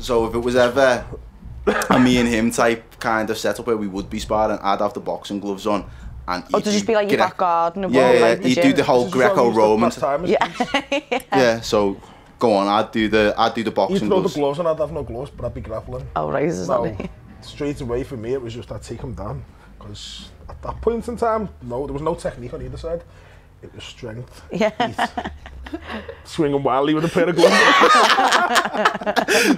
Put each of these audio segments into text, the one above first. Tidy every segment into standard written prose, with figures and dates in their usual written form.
So if it was ever a me and him type kind of setup where we would be sparring, I'd have the boxing gloves on. And to just be like your back garden. Yeah, he'd do the whole Greco-Roman. Yeah, so go on, I'd do the boxing You'd throw the gloves on, I'd have no gloves, but I'd be grappling. Oh, right, is that it? Straight away for me, it was just I'd take him down. Because at that point in time, there was no technique on either side. It was strength. Yeah. Swinging wildly with a pair of gloves.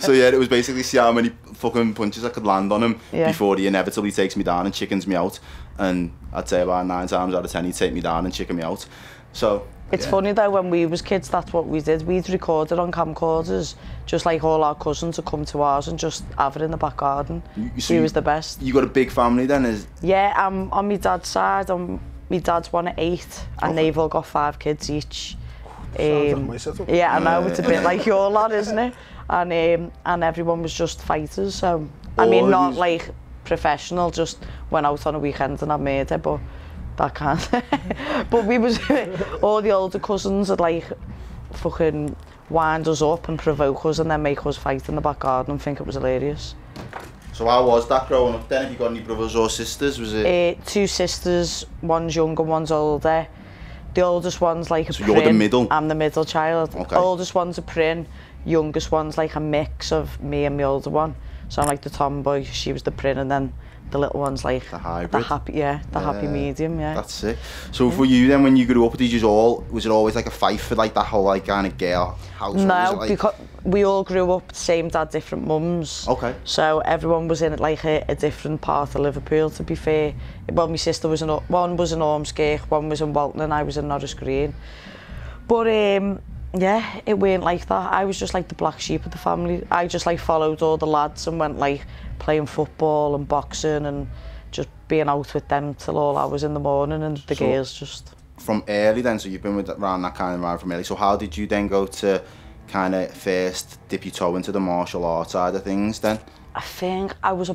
So yeah, it was basically see how many fucking punches I could land on him before he inevitably takes me down and chickens me out. And I'd say about 9 times out of 10 he'd take me down and chicken me out. So it's funny though, when we was kids, that's what we did. We'd recorded on camcorders, just like all our cousins would come to ours and just have it in the back garden. He was the best. You got a big family then? Yeah, on my dad's side, my dad's one of 8, and they've all got 5 kids each. Yeah, I know, it's a bit like your lot, isn't it? And everyone was just fighters, so I mean, not like professional, just went out on a weekend and had murder, but that can't. But we was all the older cousins would like fucking wind us up and provoke us and then make us fight in the back garden and think it was hilarious. So how was that growing up then? Have you got any brothers or sisters? Was it 2 sisters, one's younger, one's older. The oldest one's like a so prin. You're the middle? I'm the middle child. Okay. Oldest one's a prin, youngest one's like a mix of me and my older one. So I'm like the tomboy, she was the prin, and then the little one's like the hybrid. The happy medium, yeah. That's it. So for you then, when you grew up, was it always like a fight for like that whole like kind of girl household? No, like... because we all grew up the same dad, different mums. Okay. So everyone was in like a different part of Liverpool, to be fair. Well, my sister was one was in Ormskirk, one was in Walton, and I was in Norris Green. But yeah, it weren't like that. I was just like the black sheep of the family. I just like followed all the lads and went like playing football and boxing and just being out with them till all hours in the morning, and the girls just... From early then, so you've been around that kind of environment from early, so how did you then go to kind of first dip your toe into the martial arts side of things then? I think I was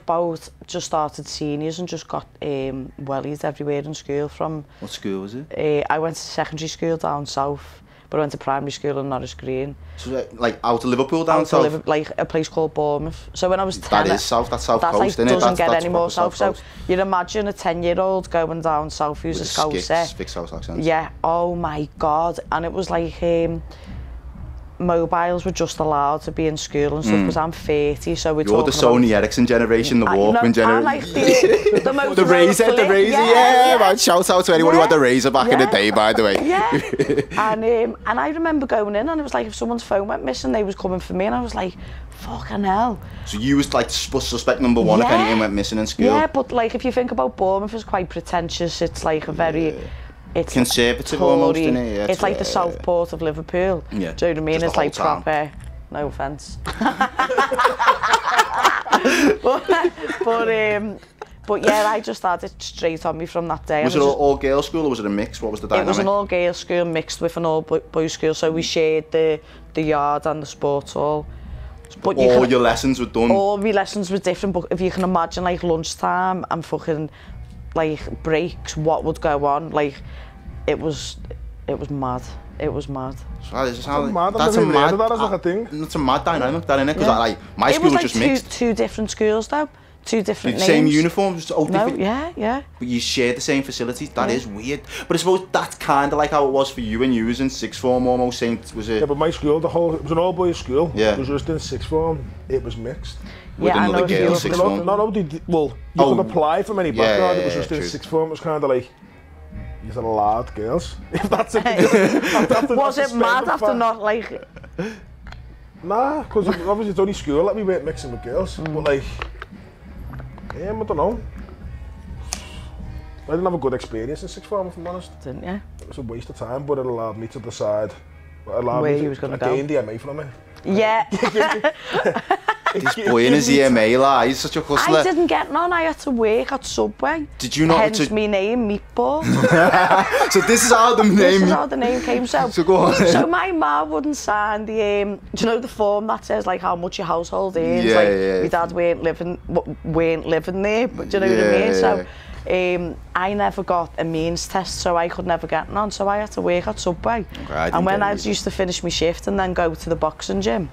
just started seniors and just got wellies everywhere in school from... What school was it? I went to secondary school down south, but I went to primary school in Norris Green. So like out of Liverpool down south? Like a place called Bournemouth. So when I was 10... That is south, that's south coast, like, isn't it? Doesn't get that's any more south. So coast. you'd imagine a 10-year-old going down south who's a Scouser. Thick south accent. Yeah, oh my God. And it was like... mobiles were just allowed to be in school and stuff, because I'm 30, so we're You're the Sony Ericsson generation, the Walkman generation. I'm like the Razor, the Razor, yeah, man. Shout out to anyone who had the Razor back in the day, by the way. Yeah, and I remember going in, and it was like if someone's phone went missing, they was coming for me, and I was like, fucking hell. So you was like suspect number 1 if anything went missing in school? Yeah, but like if you think about Bournemouth, it's quite pretentious. It's like a very... It's conservative Tory, almost, isn't it? Yeah, it's like the Southport of Liverpool. Yeah. Do you know what I mean? Just It's like proper, no offence. but yeah, I just had it straight on me from that day. Was it all girls school or was it a mix? What was the dynamic? It was an all girls school mixed with an all boys school, so we shared the yard and the sports hall. But all your lessons were done? All my lessons were different, but if you can imagine like lunchtime and fucking like breaks, what would go on, like it was mad. It was mad. So that's a mad dynamic, that, innit? Because like my school was just mixed. Two different schools though, 2 different names. Same uniforms, all different. Yeah. But you shared the same facilities. That is weird. But I suppose that's kind of like how it was for you when you was in 6th form almost. Was it? Yeah, but my school, it was an all boys school. Yeah. It was just in 6th form. It was mixed. With another girl, 6th form. Not only you could apply from any background. It was just in 6th form. It was kind of like. You're allowed girls. If that's it. Was it mad after not like? Nah, because obviously it's only school that we weren't mixing with girls. But like, yeah, I don't know. I didn't have a good experience in 6th form, if I'm honest. Didn't you? It was a waste of time, but it allowed me to decide. Where you was going to go. I gained the MA from it. Yeah. This boy in his EMA, like, he's such a hustler. I didn't get none, I had to work at Subway. Did you not? Hence my name, Meatball. So this is how the name... This is how the name came, so go on. So my ma wouldn't sign the, do you know the form that says like how much your household earns? Yeah, like, yeah. My dad weren't living there, but do you know what I mean? So I never got a means test, so I could never get none, so I had to work at Subway. Okay, and when I used to finish my shift and then go to the boxing gym,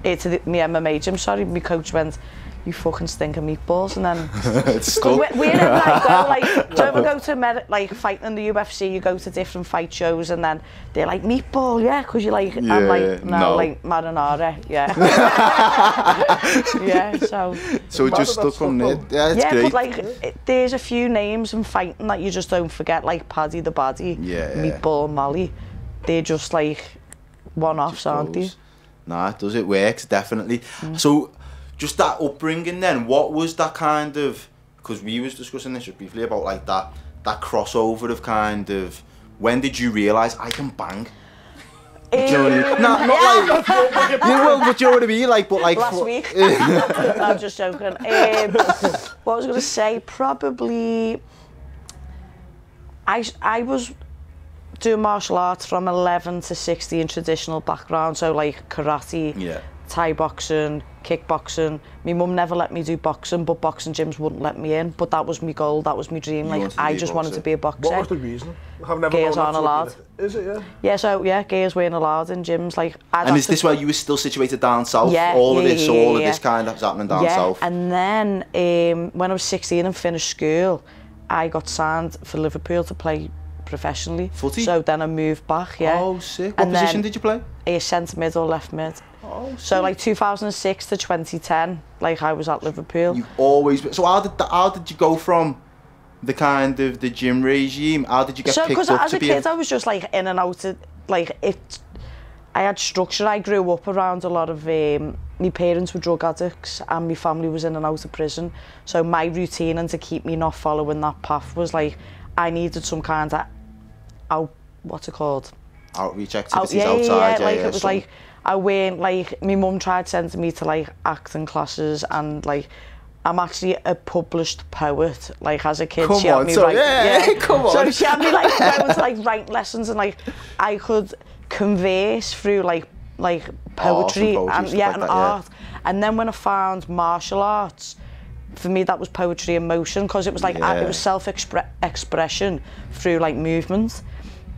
to the MMA gym, sorry, my coach went, you fucking stink of meatballs, and then we didn't do you ever go to fighting in the UFC, you go to different fight shows and then they're like, meatball, yeah, because you like, yeah, I'm like, no, like marinara, yeah. Yeah, so it just stuck from there. Yeah, it's great. But like, there's a few names in fighting that you just don't forget, like Paddy the Baddy, Meatball Molly. They're just like one-offs, aren't they? Nah, it works, definitely. So, just that upbringing then, what was that kind of, because we was discussing this just briefly about like that crossover of kind of, when did you realise I can bang? Do you know what I mean? Not like, but you know what I mean? Like, but like last week. I'm just joking. What I was going to say, probably, I was doing martial arts from 11 to 16 traditional background, so like karate, Thai boxing, kickboxing. My mum never let me do boxing, but boxing gyms wouldn't let me in. But that was my goal, that was my dream. Like, I just wanted to be a boxer. What was the reason? Gears aren't allowed. Is it, yeah? Yeah, so gears weren't allowed in gyms. Like, and is this where you were still situated down south? Yeah, all of this kind of was happening down south? And then when I was 16 and finished school, I got signed for Liverpool to play professionally. Footy? So then I moved back, Oh, sick. What position did you play? Centre mid or left mid. Oh, sick. So like 2006 to 2010, like I was at Liverpool. You always. So how did you go from the kind of the gym regime? How did you get picked up to be? So because as a kid, I was just like in and out of like it. I had structure. I grew up around a lot of. My parents were drug addicts and my family was in and out of prison. So my routine and to keep me not following that path was like I needed some kind of what's it called? Outreach activities outside. Yeah, like it was like I went like my mum tried sending me to like acting classes and like I'm actually a published poet. Like as a kid, she had me write. Come on. So she had me like going to like writing lessons and like I could converse through like poetry and art. And then when I found martial arts, for me that was poetry in motion because it was like it was self-expression through like movement.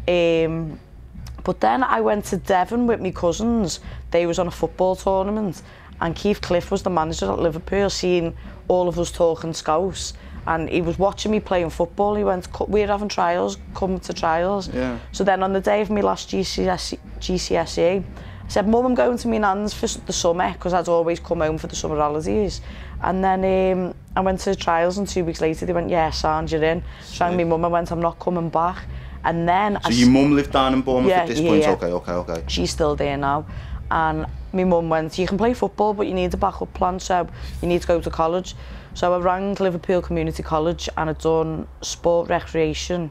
But then I went to Devon with my cousins. They was on a football tournament and Keith Cliff was the manager at Liverpool, seeing all of us talking Scouse, and he was watching me playing football. He went, we're having trials, come to trials. Yeah. So then on the day of my last GCSE, I said, Mum, I'm going to my nan's for the summer, because I'd always come home for the summer holidays. And then I went to the trials and 2 weeks later they went, yeah, sound, you're in. So I rang my mum, I went, I'm not coming back. And then... So your mum lived down in Bournemouth at this point? Okay. She's still there now. And my mum went, you can play football, but you need a backup plan, so you need to go to college. So I rang Liverpool Community College and I'd done sport recreation,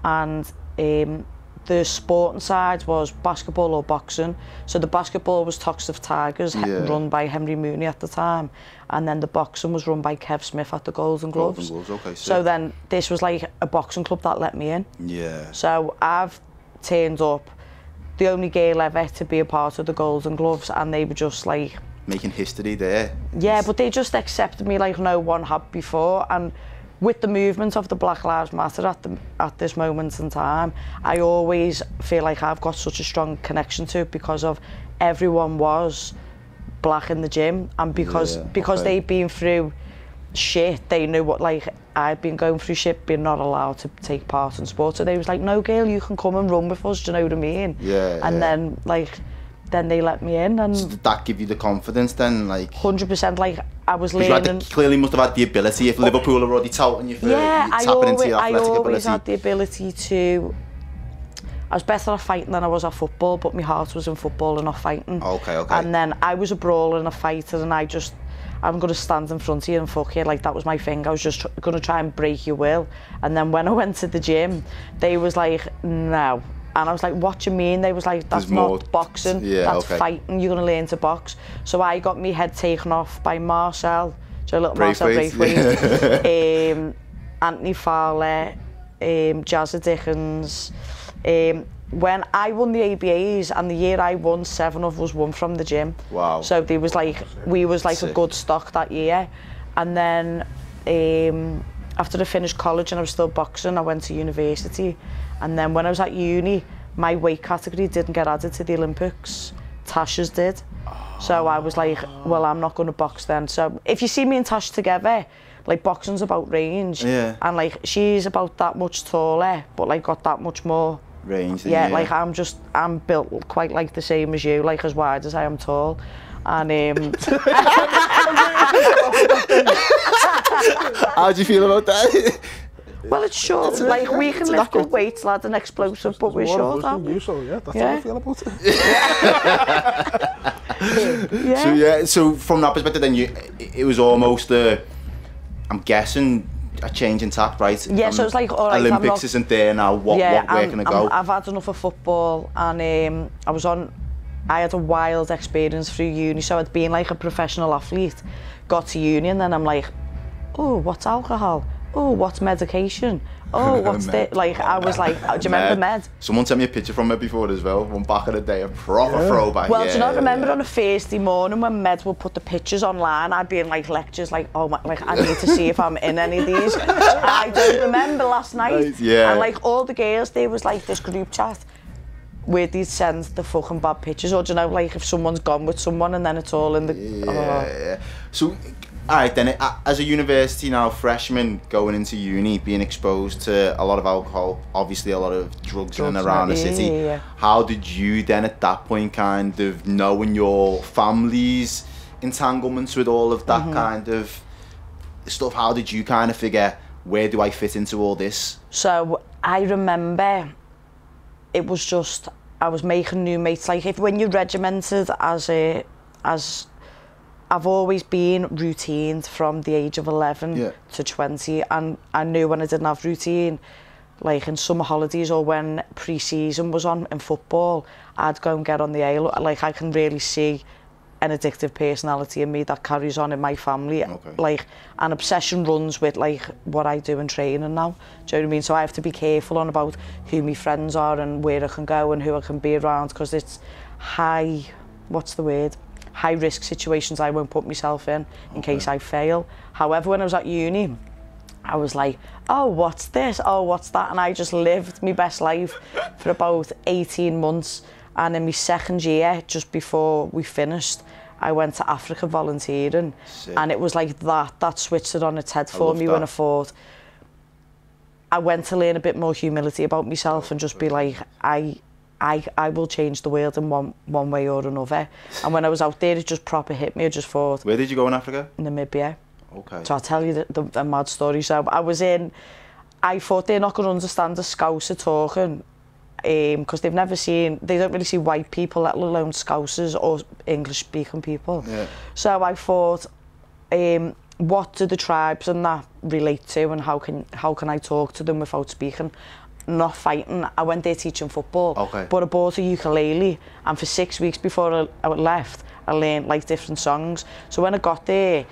and the sporting side was basketball or boxing. So the basketball was Toxteth Tigers, run by Henry Mooney at the time, and then the boxing was run by Kev Smith at the Golden Gloves. Okay, so then this was like a boxing club that let me in. Yeah. So I've turned up, the only girl ever to be a part of the Golden Gloves, and they were just like... making history there. Yeah, but they just accepted me like no one had before, and with the movement of the Black Lives Matter at this moment in time, I always feel like I've got such a strong connection to it because of everyone was black in the gym, and because they'd been through shit, they knew what, like, I'd been going through shit, being not allowed to take part in sport. So they was like, no girl, you can come and run with us, do you know what I mean? Then like, then they let me in. And so did that give you the confidence then? Like 100%, like I was learning. You clearly must have had the ability, if Liverpool are already touting you for tapping into your athletic ability. I always had the ability to... I was better at fighting than I was at football, but my heart was in football and not fighting. Okay. And then I was a brawler and a fighter, and I'm going to stand in front of you and fuck you. Like, that was my thing. I was just going to try and break your will. And then when I went to the gym, they was like, no. And I was like, what do you mean? They was like, that's not boxing, that's fighting, you're going to learn to box. So I got my head taken off by Marcel, so little Marcel Braithwaite, Anthony Fowler, Jazza Dickens. When I won the ABAs, and the year I won, 7 of us won from the gym. Wow. So there was like, we was like a good stock that year. And then after I finished college and I was still boxing, I went to university. And then when I was at uni, my weight category didn't get added to the Olympics. Tasha's did. So I was like, well, I'm not going to box then. So if you see me and Tash together, like boxing's about range. Yeah. And like she's about that much taller, but like got that much more range. Yeah, like I'm built quite like the same as you, like as wide as I am tall. And how do you feel about that? Well, it's short. Like we can lift good weights, lad, and explosive, but we're short, aren't we? So yeah, that's how I feel about it. So from that perspective, then it was almost I'm guessing a change in tack, right? Yeah, so it's like, all right, Olympics isn't there now. What way can I go? I've had enough of football, and I had a wild experience through uni. So I'd been like a professional athlete, got to uni, and then I'm like, oh, what's alcohol? Oh, what's medication? Oh, what's this? Like, I was like, do you remember med? Someone sent me a picture from it before as well, one back in the day, a proper throwback. Well, do you not remember on a Thursday morning when med would put the pictures online, I'd be in like lectures like, oh my, like I need to see if I'm in any of these. I don't remember last night. And like all the girls, there was like this group chat where they'd send the fucking bad pictures, or do you know, like if someone's gone with someone and then it's all in the... So, alright then, as a university now, freshman going into uni, being exposed to a lot of alcohol, obviously a lot of drugs in and around the city, how did you then at that point kind of, knowing your family's entanglements with all of that kind of stuff, how did you kind of figure, where do I fit into all this? So I remember it was just, I was making new mates, like when you're regimented as I've always been routined from the age of 11 to 20, and I knew when I didn't have routine, like in summer holidays or when pre-season was on in football, I'd go and get on the ale. Like I can really see an addictive personality in me that carries on in my family. Like an obsession runs with like what I do in training now. Do you know what I mean? So I have to be careful on about who my friends are and where I can go and who I can be around, because it's high risk situations I won't put myself in case I fail. However, when I was at uni, I was like, oh, what's this? Oh, what's that? And I just lived my best life for about 18 months. And in my second year, just before we finished, I went to Africa volunteering. Sick. And it was like that switched it on its head for me when I thought, I went to learn a bit more humility about myself and just be like, I will change the world in one way or another. And when I was out there, it just proper hit me. I just thought... Where did you go in Africa? Namibia. Okay. So I'll tell you the mad story. So I thought they're not going to understand the Scouser talking, because they don't really see white people, let alone Scousers or English-speaking people. Yeah. So I thought, what do the tribes and that relate to, and how can I talk to them without speaking? Not fighting. I went there teaching football, but I bought a ukulele, and for 6 weeks before I left, I learned like different songs. So when I got there,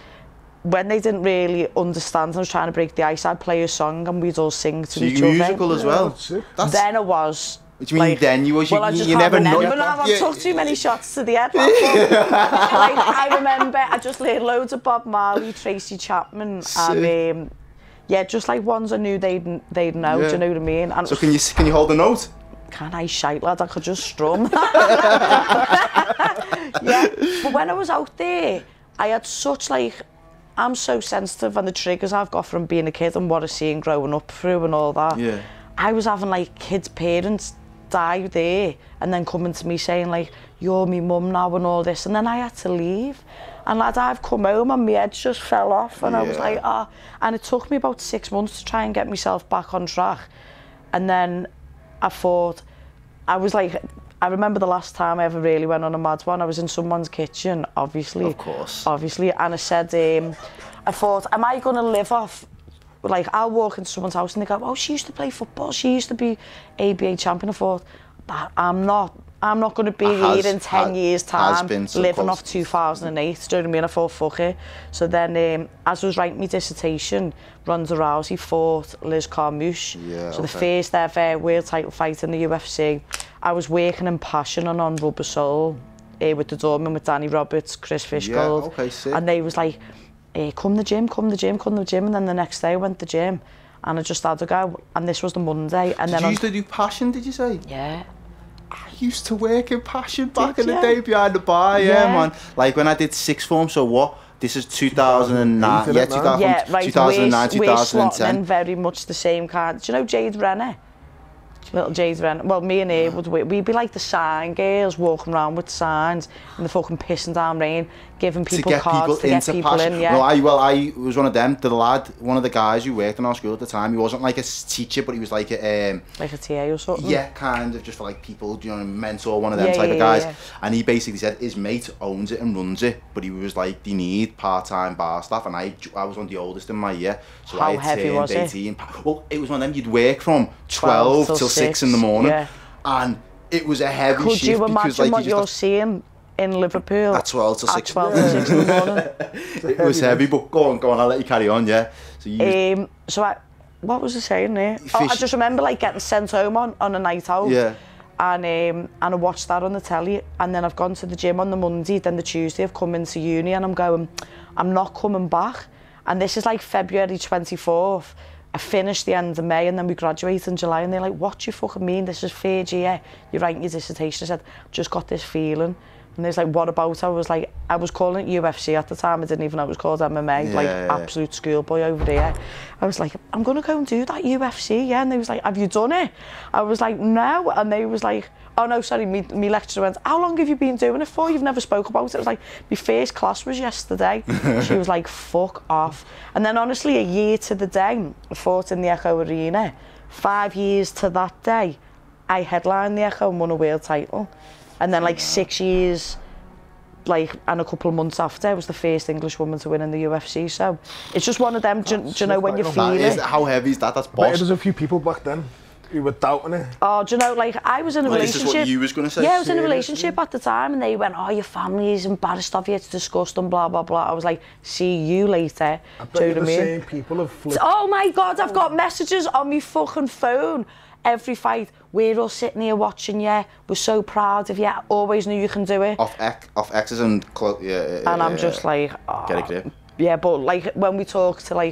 when they didn't really understand and I was trying to break the ice, I'd play a song and we'd all sing to each other. So you're musical as well? Then I was. What do you mean then? You never know. I took too many shots to the head. Like, I remember I just learned loads of Bob Marley, Tracy Chapman, and just like ones I knew they'd know. Do you know what I mean? And so can you hold a note? Can I shite, lad? I could just strum. But when I was out there, I had such like, I'm so sensitive, and the triggers I've got from being a kid and what I've seen growing up through and all that. Yeah. I was having like kids' parents die there and then coming to me saying like, you're me mum now and all this, and then I had to leave. And lad, I've come home and my head just fell off, and I was like, and it took me about 6 months to try and get myself back on track. And then I thought, I remember the last time I ever really went on a mad one, I was in someone's kitchen, obviously. Of course. Obviously, and I said, I thought, am I going to live off, like, I'll walk into someone's house and they go, oh, she used to play football, she used to be ABA champion. I thought, I'm not going to be here in 10 years' time, living off 2008, do you know what I mean? I thought, fuck it. So then, as I was writing my dissertation, Ronda Rousey fought Liz Carmouche. So the first ever world title fight in the UFC. I was working in Passion and on Rubber Soul with the doorman, with Danny Roberts, Chris Fishgold. And they was like, come the gym. And then the next day I went to the gym and I just had to go. And this was the Monday. And did you used to do Passion, did you say? Yeah. I used to work in Passion back in the day behind the bar, yeah, man. Like when I did sixth form, so what? This is 2009, yeah, 2009, 2010. We're slotting very much the same kind. Do you know Jade Renner? Little Jade Renner. Well, me and her we'd be like the sign girls walking around with signs in the fucking pissing down rain, giving people cards to get people in. Yeah. I was one of them. The lad, one of the guys who worked in our school at the time, he wasn't like a teacher, but he was like a like a TA or something. Yeah, kind of just for like people, you know, mentor, one of them type of guys. Yeah. And he basically said his mate owns it and runs it, but he was like, they need part-time bar staff, and I was one of the oldest in my year, so how I had heavy was 18. Well, it was one of them you'd work from 12 till 6 in the morning, and it was a heavy shift. Could you imagine what you're seeing in Liverpool at 12 till 6 in the morning? It was heavy, but go on, I'll let you carry on, yeah. So what was I saying there? I just remember like getting sent home on a night out. Yeah. And I watched that on the telly, and then I've gone to the gym on the Monday, then the Tuesday I've come into uni, and I'm going, I'm not coming back. And this is like February 24th. I finished the end of May, and then we graduate in July, and they're like, what do you fucking mean? This is third year. You're writing your dissertation. I said, just got this feeling. And there's like, what about? I was calling it UFC at the time. I didn't even know it was called MMA. Absolute schoolboy over there. I was like, I'm going to go and do that UFC, yeah. And they was like, have you done it? I was like, no. And they was like, oh no, sorry, me lecturer went, how long have you been doing it for? You've never spoke about it. I was like, my first class was yesterday. She was like, fuck off. And then honestly, a year to the day, I fought in the Echo Arena. 5 years to that day, I headlined the Echo and won a world title. And then like 6 years, like, and a couple of months after, I was the first English woman to win in the UFC. So it's just one of them, do you know when you feel it? How heavy is that? That's boss. There's a few people back then who were doubting it. Oh, do you know, like, I was in a relationship. Is this what you was going to say? Yeah, I was in a relationship at the time, and they went, oh, your family is embarrassed of you, it's disgusting, blah, blah, blah. I was like, see you later. I bet the same people have flipped. Oh my God, I've got messages on my fucking phone. Every fight, we're all sitting here watching you. We're so proud of you. Always knew you can do it. Off X's and and I'm just like, oh, get a grip. Yeah, but like when we talking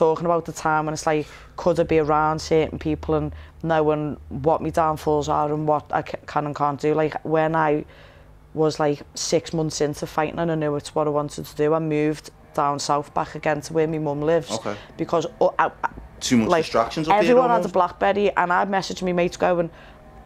about the time when it's like, could I be around certain people and knowing what my downfalls are and what I can and can't do. Like when I was like 6 months into fighting and I knew it's what I wanted to do, I moved down south back again to where my mum lives. Okay. Because too much distractions up here. Everyone had a BlackBerry, and I messaged my mates going,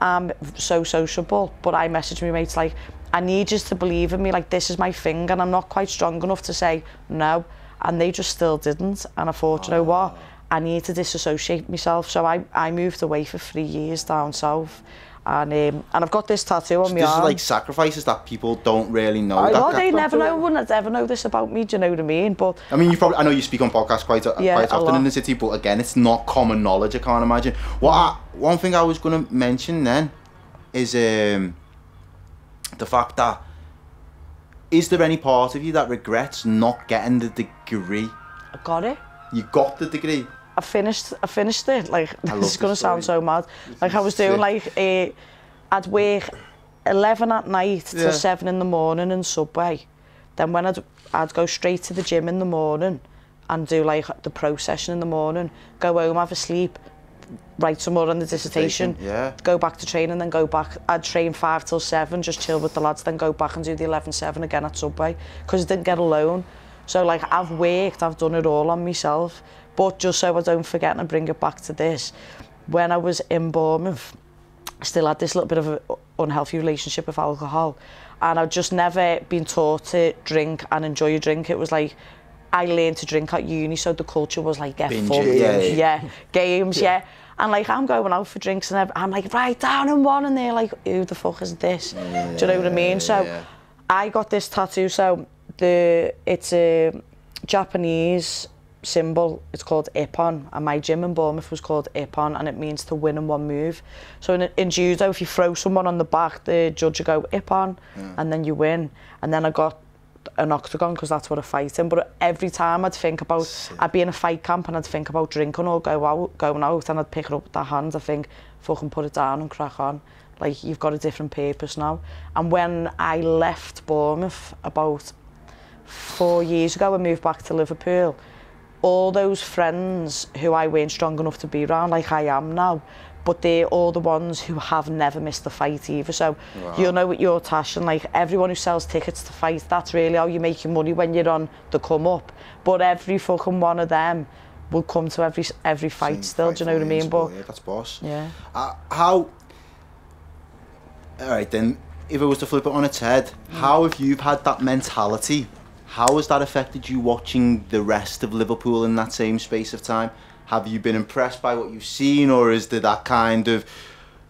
I'm so sociable, but I messaged my mates like, I need you to believe in me, like this is my thing, and I'm not quite strong enough to say no, and they just still didn't, and I thought, you know what, I need to disassociate myself, so I moved away for 3 years down south. And I've got this tattoo on my arm. This is like sacrifices that people don't really know. They never know. Wouldn't ever know this about me. Do you know what I mean? But I mean, I know you speak on podcasts quite often in the city, but again, it's not common knowledge. I can't imagine. One thing I was going to mention then is the fact that is there any part of you that regrets not getting the degree? I got it. You got the degree. I finished it. Like, this is going to sound so mad. Like, I was doing like, I'd work 11 at night till 7 in the morning in Subway. Then when I'd go straight to the gym in the morning and do like the pro session in the morning, go home, have a sleep, write some more on the dissertation, go back to training, then go back. I'd train 5 till 7, just chill with the lads, then go back and do the 11-7 again at Subway, because I didn't get a loan. So like, I've done it all on myself. But just so I don't forget and bring it back to this, when I was in Bournemouth, I still had this little bit of an unhealthy relationship with alcohol, and I'd just never been taught to drink and enjoy a drink. It was like, I learned to drink at uni, so the culture was like, get fucked, games, and like, I'm going out for drinks and I'm like, right, down in one, and they're like, who the fuck is this? Do you know what I mean? So I got this tattoo, so it's a Japanese symbol, it's called Ippon, and my gym in Bournemouth was called Ippon, and it means to win in one move. So in judo, if you throw someone on the back, the judge will go Ippon, and then you win. And then I got an octagon, because that's what I fight in. But every time I'd be in a fight camp and I'd think about drinking or going out, and I'd pick it up with that hand, I think, fucking put it down and crack on. Like, you've got a different purpose now. And when I left Bournemouth about 4 years ago, I moved back to Liverpool. All those friends who I weren't strong enough to be around, like I am now, but they're all the ones who have never missed a fight either. So you'll know with your Tash, and like everyone who sells tickets to fight, that's really how you make your money when you're on the come up. But every fucking one of them will come to every fight still. Do you know what I mean? But yeah, that's boss. Yeah. How? All right then. If it was to flip it on its head, how have you had that mentality? How has that affected you watching the rest of Liverpool in that same space of time? Have you been impressed by what you've seen, or is there that kind of...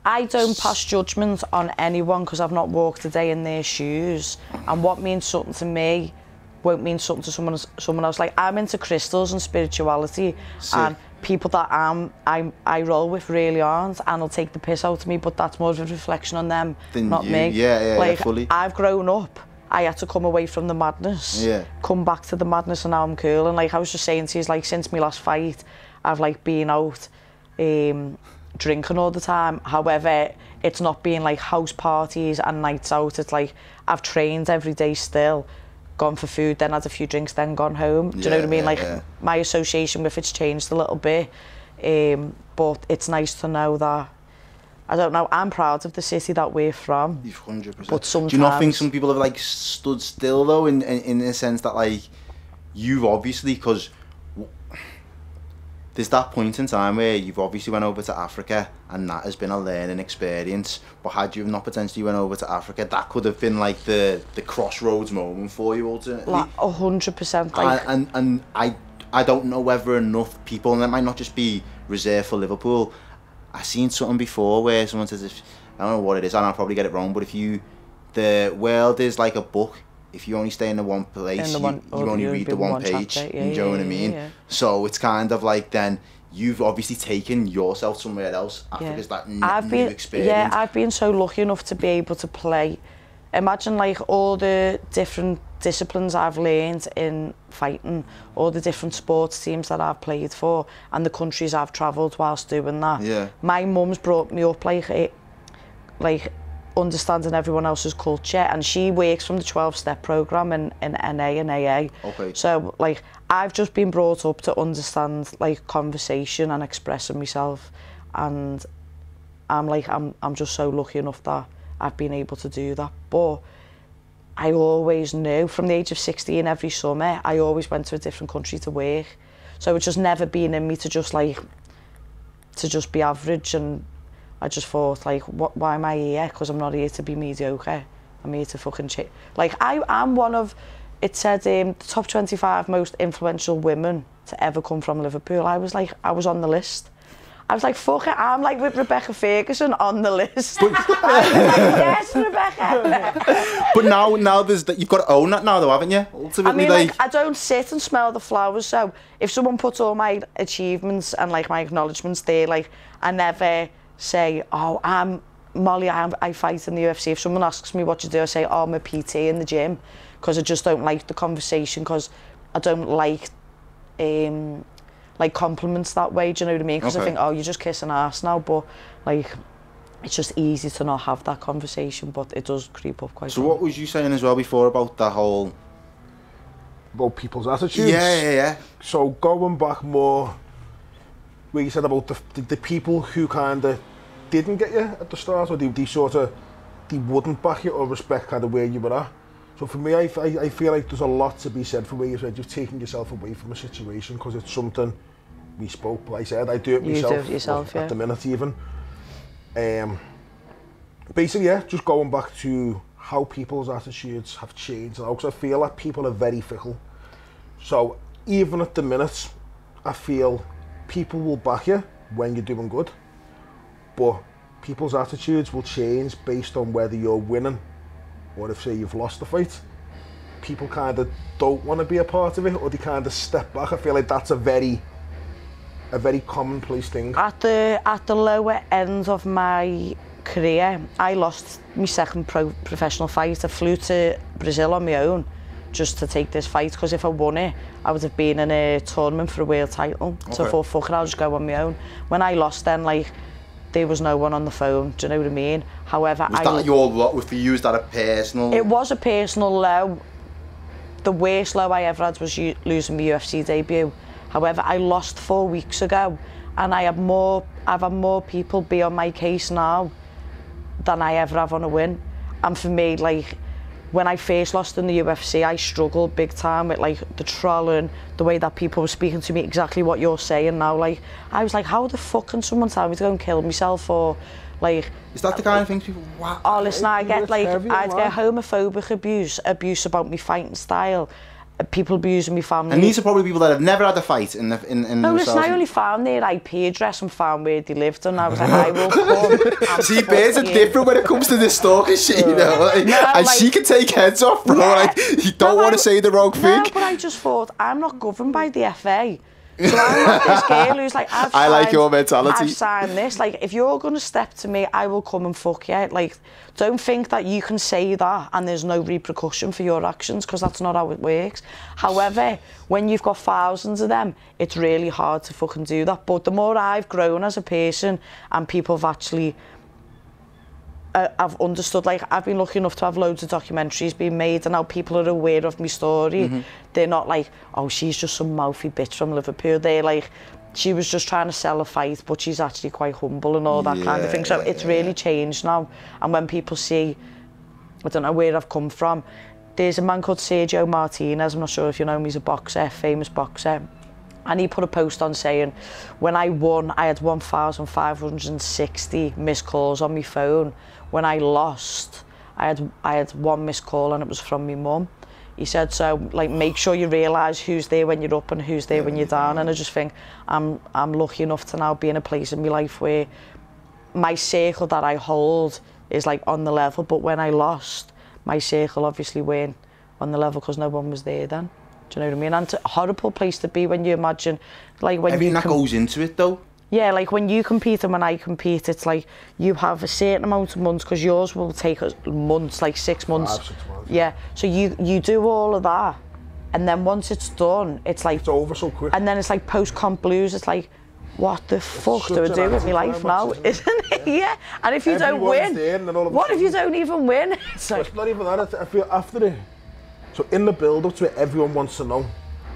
I don't pass judgment on anyone because I've not walked a day in their shoes. And what means something to me won't mean something to someone else. Like, I'm into crystals and spirituality. Sick. And people that I roll with really aren't, and will take the piss out of me, but that's more of a reflection on them, not me. Yeah, like, fully. I've grown up. I had to come away from the madness, come back to the madness, and now I'm cool. And like I was just saying to you, like, since my last fight, I've like been out drinking all the time. However, it's not being like house parties and nights out. It's like I've trained every day still, gone for food, then had a few drinks, then gone home. Do you know what I mean? Like my association with it's changed a little bit, but it's nice to know that, I don't know, I'm proud of the city that we're from. 100%. But sometimes... Do you not think some people have like stood still though, in the sense that like you've obviously, because there's that point in time where you've obviously went over to Africa and that has been a learning experience, but had you not potentially went over to Africa, that could have been like the crossroads moment for you ultimately. Like 100%. Like... And I don't know whether enough people, and it might not just be reserved for Liverpool, I've seen something before where someone says, I don't know what it is, and I'll probably get it wrong, but the world is like a book. If you only stay in the one place, you only read the one page. Chapter, you know what I mean? Yeah. So it's kind of like, then you've obviously taken yourself somewhere else. Africa's that new experience. Yeah, I've been so lucky enough to be able to play. Imagine like all the different disciplines I've learned in fighting, all the different sports teams that I've played for, and the countries I've travelled whilst doing that. Yeah. My mum's brought me up like understanding everyone else's culture, and she works from the 12-step programme in NA and AA. Okay. So like I've just been brought up to understand like conversation and expressing myself, and I'm just so lucky enough that I've been able to do that. But I always knew from the age of 16 every summer I always went to a different country to work, so it's just never been in me to just be average. And I just thought, like, why am I here? Because I'm not here to be mediocre. I'm here to fucking change. Like, I'm one of, it said the top 25 most influential women to ever come from Liverpool. I was on the list. I was like, fuck it, I'm like with Rebecca Ferguson on the list. I was like, yes, Rebecca. But now there's that, you've got to own that now though, haven't you? Ultimately, I mean, like, I don't sit and smell the flowers, so if someone puts all my achievements and like my acknowledgements there, like, I never say, oh, I'm Molly, I fight in the UFC. If someone asks me what you do, I say, oh, I'm a PT in the gym, because I just don't like the conversation, because I don't like compliments that way, do you know what I mean? Because I think, oh, you're just kissing ass now, but like, it's just easy to not have that conversation, but it does creep up quite. So what was you saying as well before about that whole... About people's attitudes? Yeah. So going back more, where you said about the people who kind of didn't get you at the start, or they wouldn't back you or respect kind of where you were at. So for me, I feel like there's a lot to be said for where you said you've taken yourself away from a situation, because it's something we spoke, like I said, I do it myself, you do it yourself, at the minute even. Basically, yeah, just going back to how people's attitudes have changed, because I feel like people are very fickle. So even at the minute, I feel people will back you when you're doing good, but people's attitudes will change based on whether you're winning or if, say, you've lost the fight. People kind of don't want to be a part of it, or they kind of step back. I feel like that's a very commonplace thing. At the lower end of my career, I lost my second professional fight. I flew to Brazil on my own just to take this fight, because if I won it, I would have been in a tournament for a world title. Okay. So I thought, fuck it, I'll just go on my own. When I lost then, like, there was no one on the phone, do you know what I mean? However, was that your lot? For you, was that a personal? It was a personal low. The worst low I ever had was losing my UFC debut. However, I lost 4 weeks ago, and I had more I've had more people be on my case now than I ever have on a win. And for me, like, when I first lost in the UFC, I struggled big time with like the trolling, the way that people were speaking to me, exactly what you're saying now. Like, I was like, how the fuck can someone tell me to go and kill myself, or like... Is that the kind of things people... Wow. Oh, listen, I get like, I'd get homophobic abuse about me fighting style. People abusing my family. And these are probably people that have never had a fight in No, themselves. listen, I only found their IP address and found where they lived, and I was like, I will come. See, bears are different when it comes to this stalking shit, you know? Like, no, and like, she can take heads off, bro. Yeah. Like, you don't want to say the wrong thing. No, but I just thought, I'm not governed by the FA. So I'm not this girl who's like, I like your mentality. I've signed this. Like, if you're going to step to me, I will come and fuck you. Like, don't think that you can say that and there's no repercussion for your actions, because that's not how it works. However, when you've got thousands of them, it's really hard to fucking do that. But the more I've grown as a person and people have actually... I've understood, like, I've been lucky enough to have loads of documentaries being made, and now people are aware of my story. They're not like, oh, she's just some mouthy bitch from Liverpool. They're like, she was just trying to sell a fight, but she's actually quite humble and all that kind of thing. So it's really changed now. And when people see, I don't know where I've come from, there's a man called Sergio Martinez, I'm not sure if you know him, he's a boxer, famous boxer. And he put a post on saying, when I won, I had 1,560 missed calls on my phone. When I lost, I had one missed call, and it was from my mum. He said, so like, make sure you realise who's there when you're up and who's there when you're down. And I just think I'm lucky enough to now be in a place in my life where my circle that I hold is like on the level. But when I lost, my circle obviously weren't on the level because no one was there then. Do you know what I mean? And it's a horrible place to be when you imagine, like, when everything that goes into it, though. Yeah, like when you compete and when I compete, it's like you have a certain amount of months, because yours will take us months, like 6 months. 5, 6 months. Yeah, so you do all of that, and then once it's done, it's like... It's over so quick. And then it's like post-comp blues, it's like, what the fuck do I do with my life now? Isn't it? Yeah, and if you don't win, what if you don't even win? It's like... It's not even that, I feel after it. So in the build-up to it, everyone wants to know,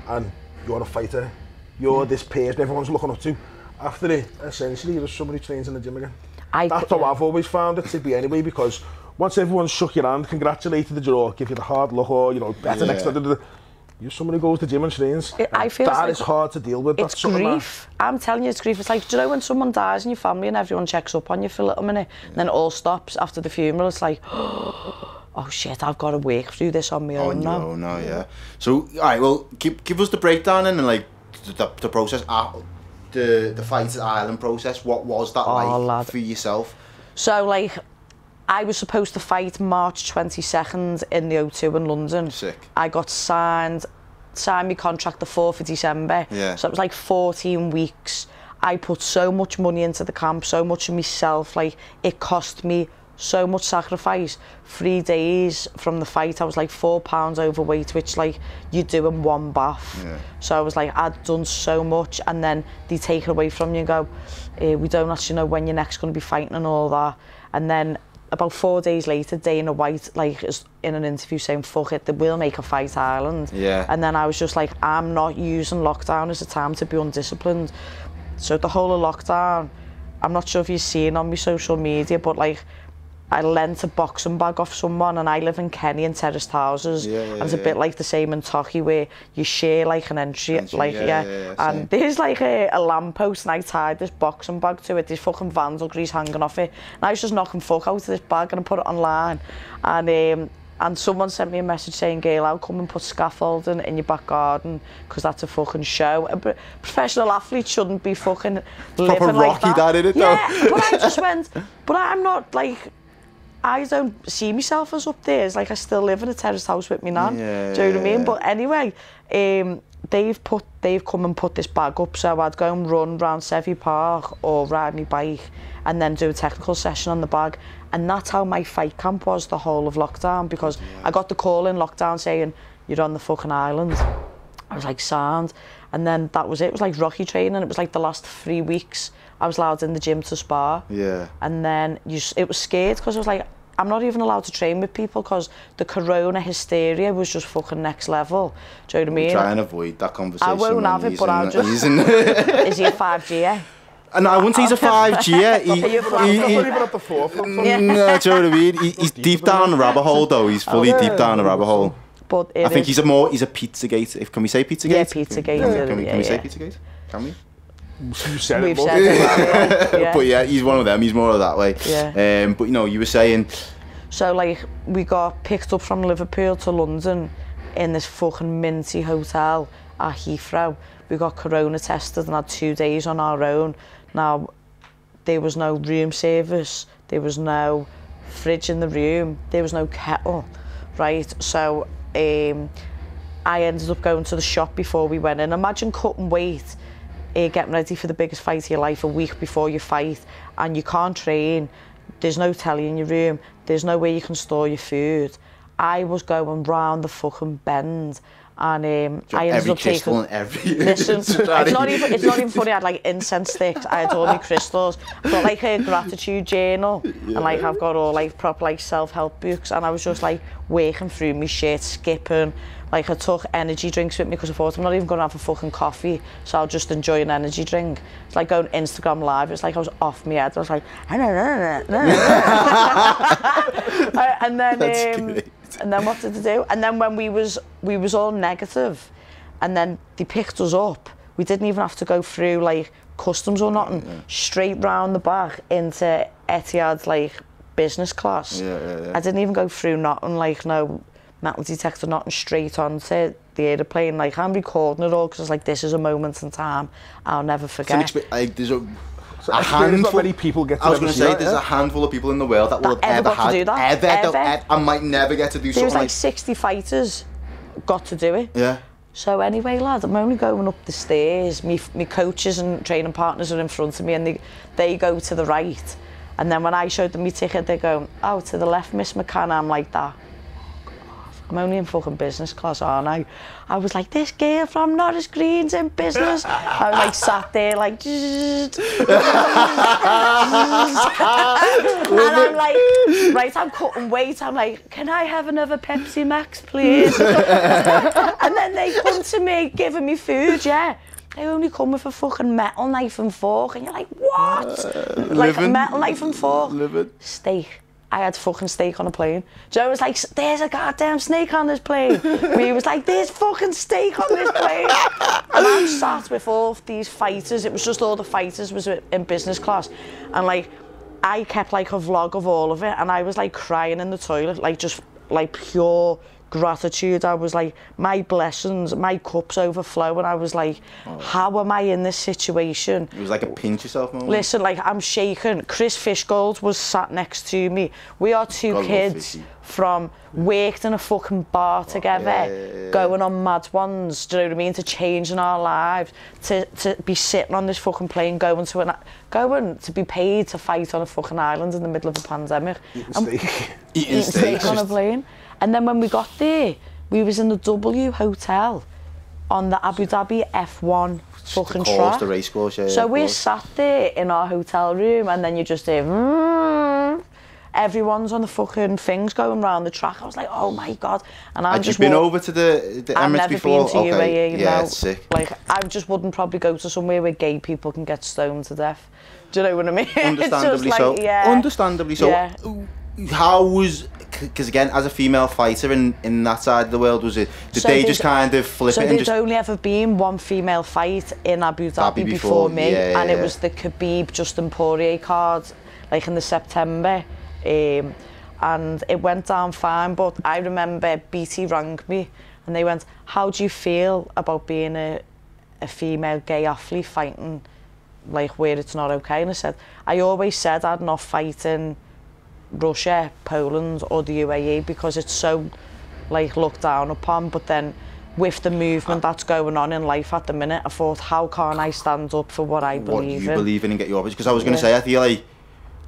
and you're a fighter, you're this person everyone's looking up to. After it, essentially, you're just somebody who trains in the gym again. That's how I've always found it to be anyway, because once everyone's shook your hand, congratulated you, or give you the hard look, or, you know, better next time, you're somebody who goes to the gym and trains. I feel that is hard to deal with. It's grief. I'm telling you, it's grief. It's like, do you know when someone dies in your family and everyone checks up on you for a little minute, and then it all stops after the funeral? It's like, oh shit, I've got to work through this on my own now. No, yeah. So, all right, well, give us the breakdown and like the process. The fight at Ireland process, what was that like for yourself? So, like, I was supposed to fight March 22nd in the O2 in London. Sick. I got signed my contract the 4th of December. Yeah. So it was like 14 weeks. I put so much money into the camp, so much of myself, like, it cost me so much sacrifice. 3 days from the fight, I was like 4 pounds overweight, which like you do in one bath. Yeah. So I was like, I'd done so much, and then they take it away from you and go, we don't actually know when you're next going to be fighting and all that. And then about 4 days later, Dana White like is in an interview saying, fuck it, they will make a fight Ireland. Yeah. And then I was just like, I'm not using lockdown as a time to be undisciplined. So the whole of lockdown, I'm not sure if you've seen on my social media, but like, I lent a boxing bag off someone, and I live in Kenny in terraced houses. And it's a bit like the same in Tocky, where you share like an entry. And there's like a lamppost, and I tied this boxing bag to it. There's fucking vandal grease hanging off it. And I was just knocking fuck out of this bag and I put it online. And someone sent me a message saying, Gail, I'll come and put scaffolding in your back garden, because that's a fucking show. A professional athlete shouldn't be fucking living proper like Rocky that. In it, yeah, but I just went, but I'm not like, I don't see myself as up there. It's like I still live in a terraced house with me nan. Yeah, do you know what I mean? But anyway, they've come and put this bag up, so I'd go and run round Sevy Park or ride my bike and then do a technical session on the bag. And that's how my fight camp was the whole of lockdown, because I got the call in lockdown saying, you're on the fucking island. I was like, sound. And then that was it. It was like Rocky training. It was like the last 3 weeks I was allowed in the gym to spar. Yeah. And then it was scared, because I was like, I'm not even allowed to train with people because the corona hysteria was just fucking next level. Do you know what I mean? Try and avoid that conversation. I won't have it, but I'll just... Is he a 5G? And I wouldn't say he's a 5G. He's not even at the forefront. No, do you know what I mean? He's deep down the rabbit hole, though. He's fully deep down the rabbit hole. But I think he's a Pizzagate. Can we say Pizzagate? Yeah, Pizzagate. Can we say Pizzagate? Can we? You said We've it. said it. Yeah. But yeah, he's one of them. He's more of that way. Yeah. But you know, you were saying. So like, we got picked up from Liverpool to London in this fucking minty hotel at Heathrow. We got corona tested and had 2 days on our own. Now, there was no room service, there was no fridge in the room, there was no kettle, right? So I ended up going to the shop before we went in. Imagine cutting weight, getting ready for the biggest fight of your life a week before you fight, and you can't train, there's no telly in your room, there's no way you can store your food. I was going round the fucking bend, and I ended up taking listen, it's not even funny. I had like incense sticks, I had all my crystals, I've got like a gratitude journal, and like I've got all like proper like self-help books, and I was just like working through my shit, skipping. Like I took energy drinks with me because I thought I'm not even going to have a fucking coffee, so I'll just enjoy an energy drink. It's like going Instagram live. It's like I was off my head. I was like, and then what did they do? And then when we was all negative, and then they picked us up. We didn't even have to go through like customs or nothing. Straight round the back into Etihad's like business class. I didn't even go through nothing, like no metal detector, nothing, straight onto the aeroplane. Like I'm recording it all because it's like, this is a moment in time I'll never forget. There's a handful. Many people get to I was going to say, there's a handful of people in the world that will have ever had that. I might never get to do something. There was like 60 fighters got to do it. Yeah. So anyway, lad, I'm only going up the stairs. Me coaches and training partners are in front of me, and they go to the right. And then when I showed them my ticket, they go, oh, to the left, Miss McCann. I'm like that. I'm only in fucking business class, aren't I? I was like, this girl from Norris Green's in business. I was like sat there like, and I'm like, right, I'm cutting weight. I'm like, can I have another Pepsi Max, please? And then they come to me giving me food, yeah. They only come with a fucking metal knife and fork, and you're like, what? Like a metal knife and fork. Steak. I had fucking steak on a plane. Joe was like, there's a goddamn snake on this plane. He was like, there's fucking steak on this plane. And I'm sat with all of these fighters. It was just all the fighters was in business class. And like, I kept like a vlog of all of it, and I was like crying in the toilet, like just like pure gratitude. I was like, my blessings, my cup's overflowing. I was like, how am I in this situation? It was like a pinch yourself moment. Listen, like I'm shaking. Chris Fishgold was sat next to me. We are two kids from worked in a fucking bar together, going on mad ones, do you know what I mean, to changing our lives, to be sitting on this fucking plane, going to be paid to fight on a fucking island in the middle of a pandemic. Eating steak on a plane. And then when we got there, we was in the W Hotel on the Abu Dhabi F1 fucking track. The race course, so we're sat there in our hotel room, and then you just hear, everyone's on the fucking things going round the track. I was like, oh my God. And Had you been over to the Emirates before? I've never been to UAE, yeah, no. It's sick. Like, I just wouldn't probably go to somewhere where gay people can get stoned to death. Do you know what I mean? Understandably so. Like, yeah. Understandably so. Yeah. How was, because again, as a female fighter in that side of the world, was it, did they just kind of flip it and just... So there's only ever been one female fight in Abu Dhabi before me, and it was the Khabib Justin Poirier card, like in the September, and it went down fine, but I remember BT rang me, and they went, how do you feel about being a female gay athlete fighting, like where it's not okay? And I said, I always said I'd not fight in Russia, Poland or the UAE because it's so like looked down upon, but then with the movement that's going on in life at the minute, I thought, how can I stand up for what I believe in? What you believe in and get your opportunity? Because I was going to say, I feel like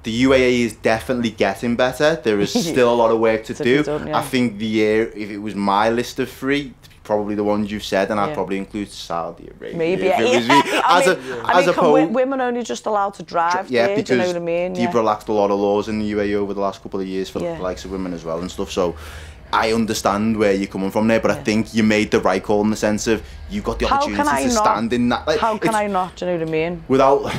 the UAE is definitely getting better. There is still a lot of work to do. Done, I think the year, if it was my list of 3, probably the ones you've said, and I'd probably include Saudi Arabia. Maybe, women only just allowed to drive there, because do you know what I mean? They've relaxed a lot of laws in the UAE over the last couple of years for the likes of women as well and stuff, so I understand where you're coming from there, but I think you made the right call in the sense of you got the opportunity to stand in that. Like, how can I not, do you know what I mean? Without...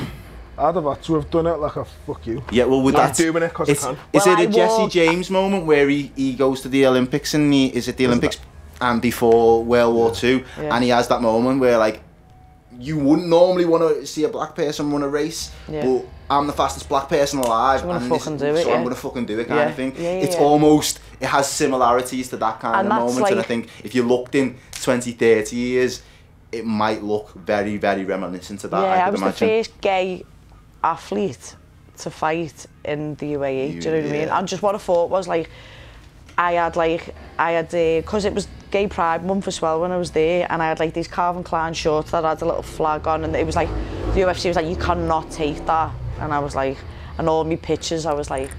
I'd have had to have done it like a fuck you. Yeah, well, with that, doing it because I can. Is it a Jesse James moment where he goes to the Olympics and is it the Olympics and before World War II, and he has that moment where like you wouldn't normally want to see a black person run a race, but I'm the fastest black person alive, and I'm gonna fucking do it kind of thing. It's almost, it has similarities to that kind of moment, like, and I think if you looked in 20, 30 years, it might look very, very reminiscent of that. Yeah, I was the first gay athlete to fight in the UAE. Do you know what I mean? And just what I thought was like, I had because it was Gay Pride Month as well when I was there, and I had like these Calvin Klein shorts that had a little flag on, and it was like, the UFC was like, you cannot take that, and I was like, and all my pictures, I was like,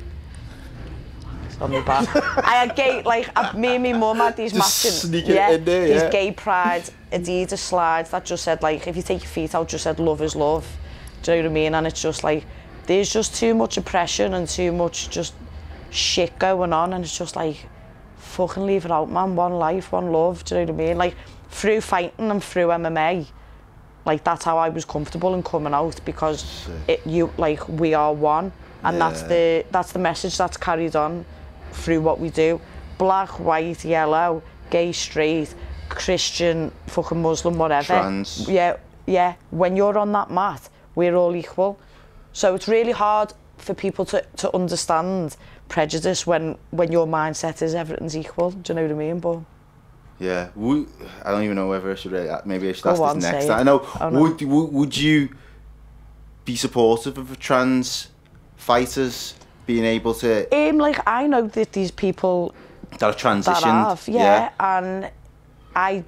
it's on my back. I had gay, like, me and my mum had these matching, these Gay Pride Adidas slides that just said like, if you take your feet out, just said love is love. Do you know what I mean? And it's just like, there's just too much oppression and too much just shit going on, and it's just like, fucking leave it out, man. One life, one love. Do you know what I mean? Like, through fighting and through MMA, like, that's how I was comfortable in coming out, because we are one, and that's the message that's carried on through what we do. Black, white, yellow, gay, straight, Christian, fucking Muslim, whatever. Trans. Yeah. When you're on that mat, we're all equal. So it's really hard for people to understand prejudice when your mindset is everything's equal. Do you know what I mean? But yeah, I don't even know whether I should maybe I should ask this next. I know. Would you be supportive of trans fighters being able to? Like, I know that these people that are transitioned. And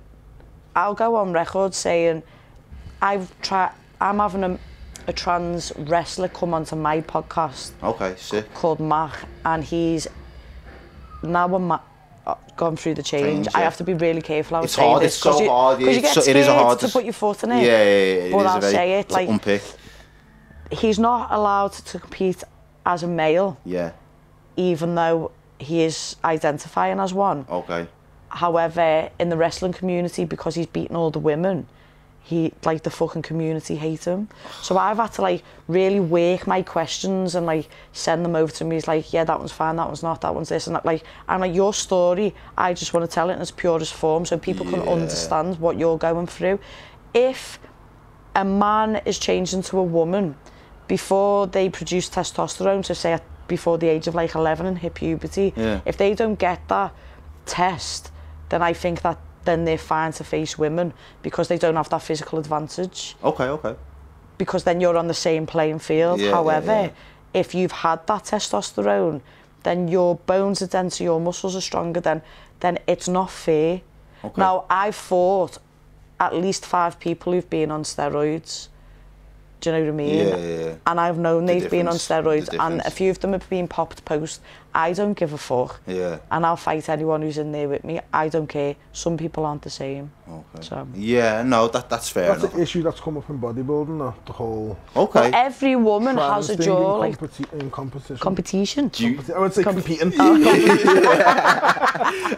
I'll go on record saying I'm having a trans wrestler come onto my podcast. Okay, sick. Called Mac, and he's now gone through the change. I have to be really careful how I say this. It's so hard. Because you get scared to put your foot in it. Yeah. But I'll say it like, unpick. He's not allowed to compete as a male. Yeah. Even though he is identifying as one. Okay. However, in the wrestling community, because he's beaten all the women, the fucking community hate him. So I've had to like really work my questions and like send them over to me. He's like, yeah, that one's fine, that one's not, that one's this and that. Like, I'm like, your story, I just want to tell it in its purest form so people can understand what you're going through. If a man is changed into a woman before they produce testosterone, so say before the age of like 11 and hit puberty, if they don't get that test, then I think that then they're fine to face women because they don't have that physical advantage. Okay. Because then you're on the same playing field. However, if you've had that testosterone, then your bones are denser, your muscles are stronger, then it's not fair. Okay. Now, I've fought at least 5 people who've been on steroids. Do you know what I mean? Yeah. And I've known they've been on steroids, and a few of them have been popped post. I don't give a fuck. Yeah. And I'll fight anyone who's in there with me. I don't care. Some people aren't the same. Okay. So. Yeah, no, that's fair enough. That's an issue that's come up in bodybuilding, the whole... Okay. Well, every woman has a jaw, like... in competition. Competition? I would say competing.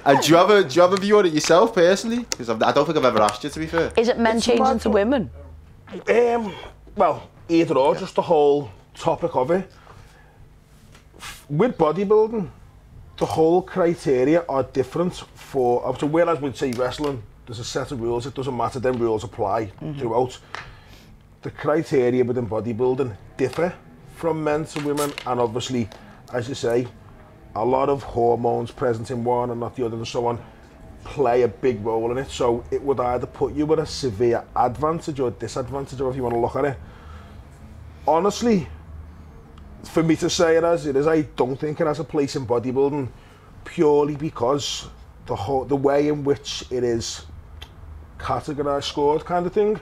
And do you have a view on it yourself, personally? Because I don't think I've ever asked you, to be fair. Is it men changing to women? Well, either or, just the whole topic of it. With bodybuilding, the whole criteria are different for... So whereas we'd say wrestling, there's a set of rules, it doesn't matter, them rules apply throughout. The criteria within bodybuilding differ from men to women, and obviously, as you say, a lot of hormones present in one and not the other and so on play a big role in it. So it would either put you at a severe advantage or disadvantage, or if you want to look at it. Honestly, for me to say it as it is, I don't think it has a place in bodybuilding, purely because the way in which it is categorised, scored kind of thing,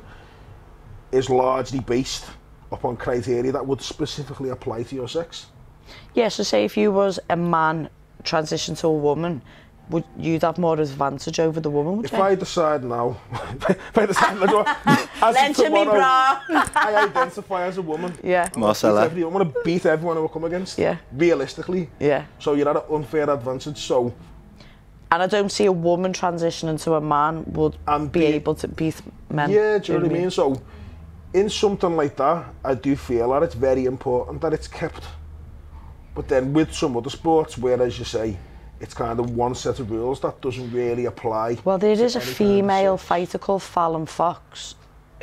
is largely based upon criteria that would specifically apply to your sex. Yeah, so say if you was a man transition to a woman, you'd have more advantage over the woman, would you? If I decide now, Lend me, bro. I identify as a woman. Yeah. Marcella. I want to beat everyone who I come against. Yeah. Realistically. Yeah. So you're at an unfair advantage. So. And I don't see a woman transitioning to a man would be able to beat men. Yeah, do you know what I mean? So in something like that, I do feel that it's very important that it's kept. But then with some other sports, where, as you say, it's kind of one set of rules that doesn't really apply. Well, there is a female fighter called Fallon Fox,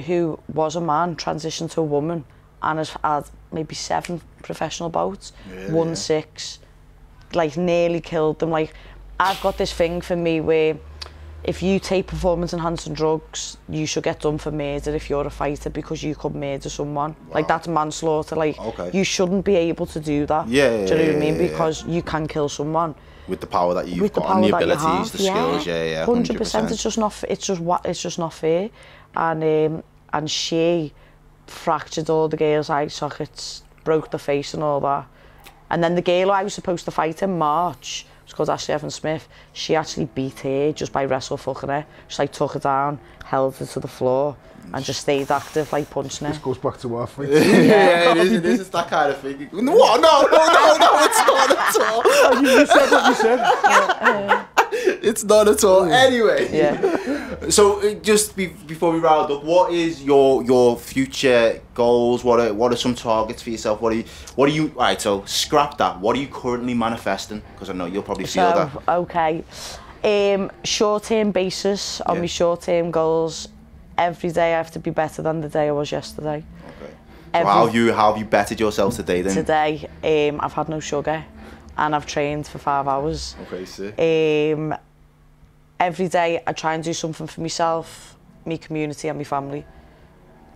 who was a man, transitioned to a woman, and has had maybe 7 professional bouts, really? Won 6, like nearly killed them. Like, I've got this thing for me where if you take performance-enhancing drugs, you should get done for murder if you're a fighter, because you could murder someone. Wow. Like, that's manslaughter. Like, you shouldn't be able to do that. Do you know what I mean? Because you can kill someone. With the power that you've got, and the abilities, the skills, 100%. It's just not fair. And she fractured all the girls' eye sockets, broke the face and all that. And then the girl I was supposed to fight in March, it's called Ashley Evans-Smith, she actually beat her just by wrestle fucking her. She like took her down, held her to the floor, and just stayed active, like punching her. This goes back to our fight. Yeah, it is that kind of thing. What? No, it's not at all. You said what you said. It's not at all. Anyway, so just before we round up, what is your future goals? What are some targets for yourself? What are you? Right, so scrap that. What are you currently manifesting? Because I know you'll probably feel that. Okay, short-term basis on my short-term goals. Every day I have to be better than the day I was yesterday. Okay. So how have you bettered yourself today then? Today, I've had no sugar. And I've trained for 5 hours. Okay, sick. Every day I try and do something for myself, my community and my family.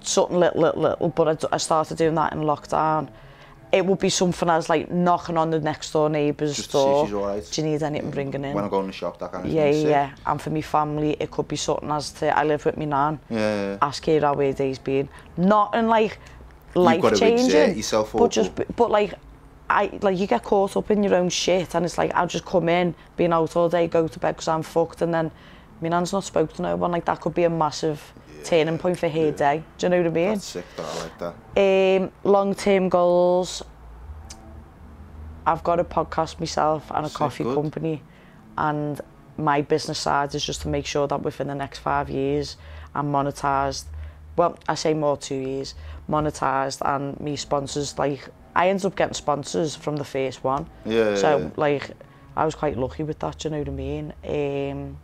Something little, but I started doing that in lockdown. It would be something as like knocking on the next door neighbour's door. She's all right. Do you need anything bringing in? When I go in the shop, that kind of thing. Yeah. And for my family, it could be something as to, I live with my nan. Yeah. Ask her how her day's been. Not in like life-changing. You've got to exert yourself. But like, you get caught up in your own shit, and it's like, I'll just come in, being out all day, go to bed because I'm fucked, and then my nan's not spoke to no one. Like, that could be a massive turning point for her day. Do you know what I mean? That's sick, I like that. Long-term goals. I've got a podcast myself and a coffee company, and my business side is just to make sure that within the next 5 years I'm monetised. Well, I say more 2 years, monetised, and me sponsors, like, I ended up getting sponsors from the first one. So, like, I was quite lucky with that, do you know what I mean? And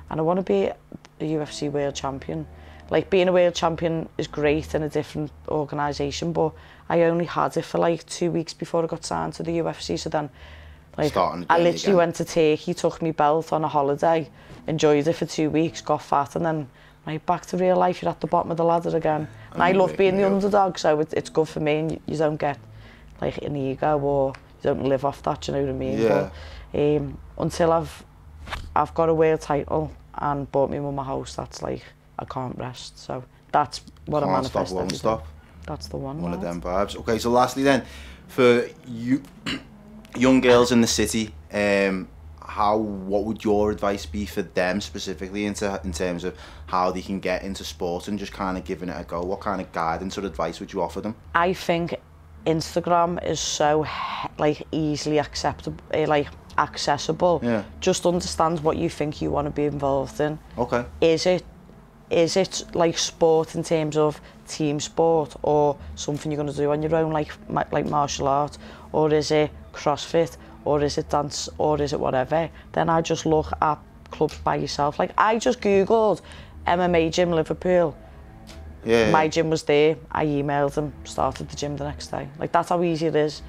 I want to be a UFC world champion. Like, being a world champion is great in a different organisation, but I only had it for, like, 2 weeks before I got signed to the UFC. So then, like, I literally went to Turkey, took my belt on a holiday, enjoyed it for 2 weeks, got fat, and then, right, back to real life, you're at the bottom of the ladder again. And I love being the underdog, so it's good for me, and you don't get like an ego, or you don't live off that, do you know what I mean? Yeah. But until I've got a world title and bought me mum a house, that's like, I can't rest. So that's what I manifest. Won't stop. That's the one. One of them vibes. Okay, so lastly then, for you young girls in the city, what would your advice be for them specifically in terms of how they can get into sport and just kind of giving it a go? What kind of guidance or advice would you offer them? I think Instagram is so like easily acceptable, accessible. Yeah. Just understand what you think you want to be involved in. Okay. Is it like sport in terms of team sport, or something you're going to do on your own, like martial art, or is it CrossFit, or is it dance, or is it whatever? Then I just look at clubs by yourself. Like, I just googled MMA gym Liverpool. Yeah. My gym was there, I emailed them, started the gym the next day. Like, that's how easy it is.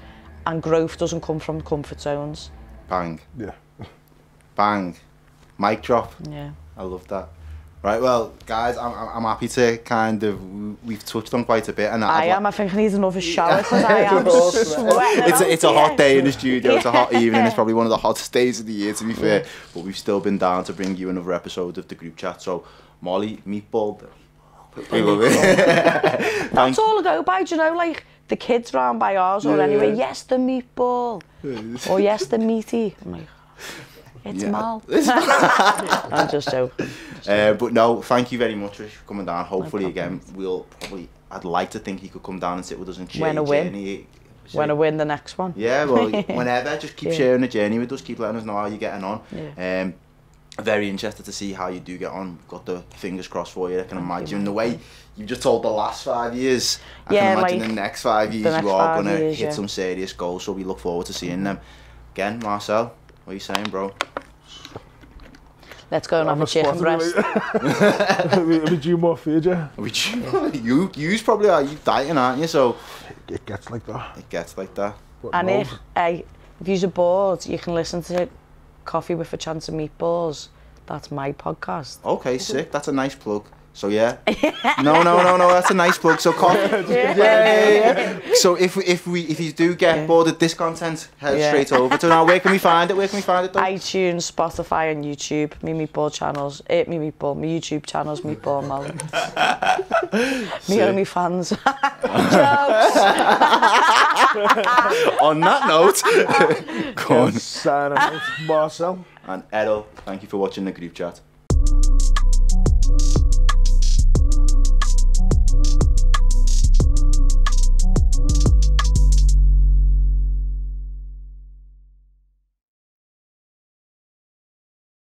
And growth doesn't come from comfort zones. Bang. Yeah. Bang. Mic drop. Yeah. I love that. Right, well, guys, I'm happy to kind of, we've touched on quite a bit. And I think I need another shower because I am sweating. It's a hot day in the studio, it's a hot evening, it's probably one of the hottest days of the year, to be fair. But we've still been down to bring you another episode of the group chat. So, Molly, Meatball. That's all I go by, do you know, like the kids round by ours or anyway, yes, the meatball, or yes, the meaty. I'm like, it's Mal. I'm just joking. But no, thank you very much for coming down. Hopefully, again, I'd like to think you could come down and sit with us and share your journey. When I win the next one. Yeah, well, whenever, just keep sharing the journey with us, keep letting us know how you're getting on. Yeah. very interested to see how you do get on. Got the fingers crossed for you. I can imagine the way you've just told the last 5 years. I can imagine the next 5 years you are going to hit some serious goals, so we look forward to seeing them. Again, Marcel, what are you saying, bro? Let's go and have a chicken breast. We do more food, yeah? You's probably are. You dieting, aren't you? So it gets like that. It gets like that. But and if you're bored, you can listen to Coffee with a Chance of Meatballs. That's my podcast. Okay, sick. That's a nice plug. So yeah. No. That's a nice plug. So coffee. Yeah. So if you do get bored of this content, head straight over to now. Where can we find it? Though? iTunes, Spotify, and YouTube. Me Meatball channels. My YouTube channels. Meatball Molly. Me only fans. Jokes. On that note, go on. Signing out, Marcel and Errol. Thank you for watching the group chat.